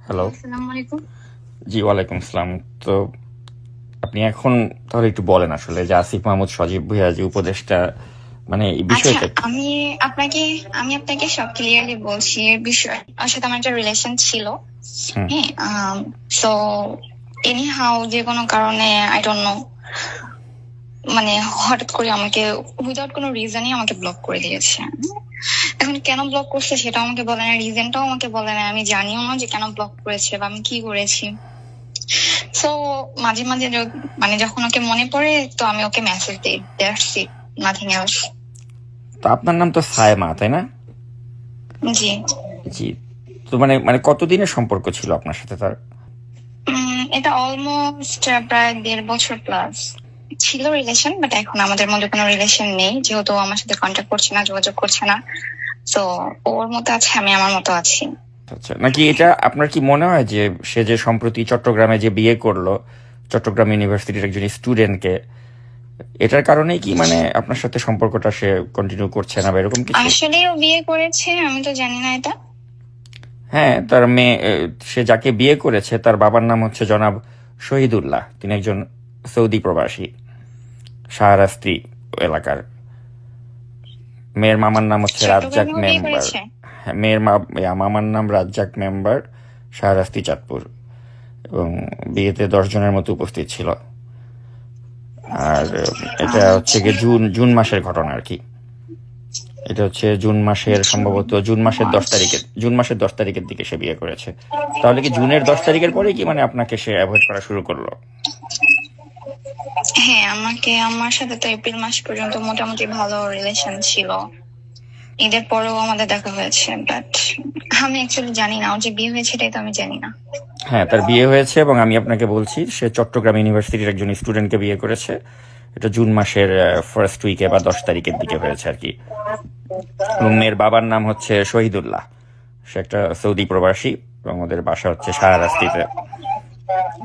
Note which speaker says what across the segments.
Speaker 1: Hello.
Speaker 2: আসসালামু আলাইকুম।
Speaker 1: জি, ওয়ালাইকুম আসসালাম। তো আপনি এখন তাহলে একটু বলেন আসলে যে আসিফ মাহমুদ সজীব ভুঁইয়া যে উপদেশটা, মানে এই
Speaker 2: আচ্ছা,
Speaker 1: বিষয়টা কি?
Speaker 2: আপনাকে আমি আপনাকে সব ক্লিয়ারলি বলছি। এর বিষয় ওর সাথে আমার একটা রিলেশন ছিল।
Speaker 1: হুম।
Speaker 2: হ্যাঁ, সো এনি হাউ যে কোনো কারণে আই ডোন্ট নো, মানে হঠাৎ করে আমাকে উইদাউট কোনো রিজনই আমাকে ব্লক করে দিয়েছে। এখন কেন ব্লক করছে সেটা আমাকে বলে না, রিজনটাও আমাকে বলে না, আমি জানিও না যে কেন ব্লক করেছে বা আমি কি করেছি। সো মাঝে মাঝে মানে যখন ওকে মনে পড়ে তো আমি ওকে মেসেজ দিই, দ্যাটস ইট, নাথিং এলস।
Speaker 1: তো আপনার নাম তো সায়মা, তাই না?
Speaker 2: জি।
Speaker 1: জি। তো মানে মানে কতদিনের সম্পর্ক ছিল আপনার সাথে তার?
Speaker 2: এটা অলমোস্ট প্রায় 1.5 বছর প্লাস ছিল রিলেশন, বাট এখন আমাদের মধ্যে কোনো রিলেশন নেই, যেহেতু ও আমার সাথে কন্ট্যাক্ট করছে না, যোগাযোগ করছে না। তো ওর মতো আছে, আমি আমার মতো আছি।
Speaker 1: আচ্ছা, নাকি এটা আপনার কি মনে হয় যে সে যে সম্প্রতি চট্টগ্রামে যে বিয়ে করলো চট্টগ্রাম ইউনিভার্সিটির একজন স্টুডেন্টকে, এটার কারণেই কি মানে আপনার সাথে সম্পর্কটা সে কন্টিনিউ করছে না বা এরকম কিছু?
Speaker 2: আসলে ও বিয়ে করেছে, আমি তো জানি না এটা।
Speaker 1: হ্যাঁ, তার মেয়ে, সে যাকে বিয়ে করেছে তার বাবার নাম হচ্ছে জনাব শহীদুল্লাহ। তিনি একজন সৌদি প্রবাসী, শাহরাস্তি এলাকার। মেয়ের মামার নাম হচ্ছে রাজ্জাক
Speaker 2: চট্টগ্রামেও বিয়ে
Speaker 1: মেম্বার।
Speaker 2: করেছে?
Speaker 1: হ্যাঁ, মামার নাম রাজ্জাক মেম্বার, শাহরাস্তি চাঁদপুর। এবং বিয়েতে 10 জনের মতো উপস্থিত ছিল। আর এটা হচ্ছে
Speaker 2: আচ্ছা
Speaker 1: গিয়ে জুন জুন মাসের ঘটনা আর কি। এটা হচ্ছে জুন মাসের, সম্ভবত জুন মাসের 10 তারিখের দিকে সে বিয়ে করেছে। তাহলে কি জুনের 10 তারিখের পরে কি মানে আপনাকে সে অ্যাভয়েড করা শুরু করলো?
Speaker 2: হ্যাঁ, আমার সাথে তো এপ্রিল মাস পর্যন্ত মোটামুটি ভালো রিলেশন ছিল। ঈদের পরেও আমাদের দেখা হয়েছে, বাট আমি অ্যাকচুয়ালি জানি না ওর যে বিয়ে হয়েছে, এটাই তো আমি জানি না।
Speaker 1: হ্যাঁ, তার বিয়ে হয়েছে এবং আমি আপনাকে বলছি সে চট্টগ্রাম ইউনিভার্সিটির একজন স্টুডেন্টকে বিয়ে করেছে। এটা জুন মাসের ফার্স্ট উইকে বা 10 তারিখের দিকে হয়েছে আর কি। এবং মেয়ের বাবার নাম হচ্ছে শহীদুল্লাহ। সে একটা সৌদি প্রবাসী এবং ওদের বাসা হচ্ছে শাহরাস্তিতে।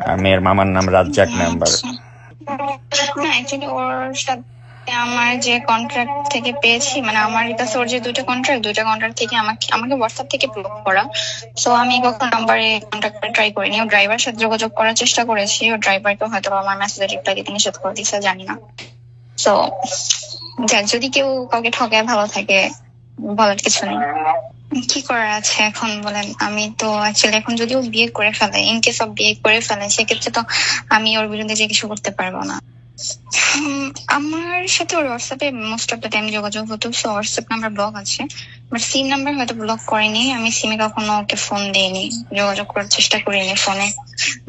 Speaker 1: আর মেয়ের মামার নাম রাজ্জাক মেম্বার।
Speaker 2: আচ্ছা, না অ্যাকচুয়ালি ওর সাথে আমার যে কন্ট্রাক্ট থেকে পেয়েছি, মানে আমার কাছে ওর যে দুইটা কন্ট্রাক্ট থেকে আমাকে আমাকে হোয়াটসঅ্যাপ থেকে ব্লক করা। সো আমি কখন নাম্বারে কন্ট্যাক্ট করে ট্রাই করিনি। ও ড্রাইভার সাথে যোগাযোগ করার চেষ্টা করেছি, ও ড্রাইভারকে হয়তো আমার মেসেজে রিপ্লাই দিতে নিষেধ করে দিচ্ছে, জানি না। সো যাক, যদি কেউ কাউকে ঠকায় ভালো থাকে, বলার কিছু নেই। কি করার আছে এখন বলেন? আমি তো অ্যাকচুয়ালি এখন যদিও বিয়ে করে ফেলে, ইন কেস অফ বিয়ে করে ফেলে, সেক্ষেত্রে তো আমি ওর বিরুদ্ধে যে কিছু করতে পারবো না। আমার সাথে ওর হোয়াটসঅ্যাপে মোস্ট অফ দ্য টাইম যোগাযোগ হতো, সো হোয়াটসঅ্যাপ নাম্বার ব্লক আছে, বাট সিম নাম্বার হয়তো ব্লক করেনি। আমি সিমে কখনো ওকে ফোন দিইনি, যোগাযোগ করার চেষ্টা করিনি ফোনে,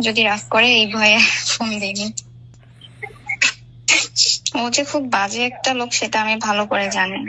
Speaker 2: যদি রাগ করে এই ভয়ে ফোন দিইনি। ও যে খুব বাজে একটা লোক সেটা আমি ভালো করে জানি।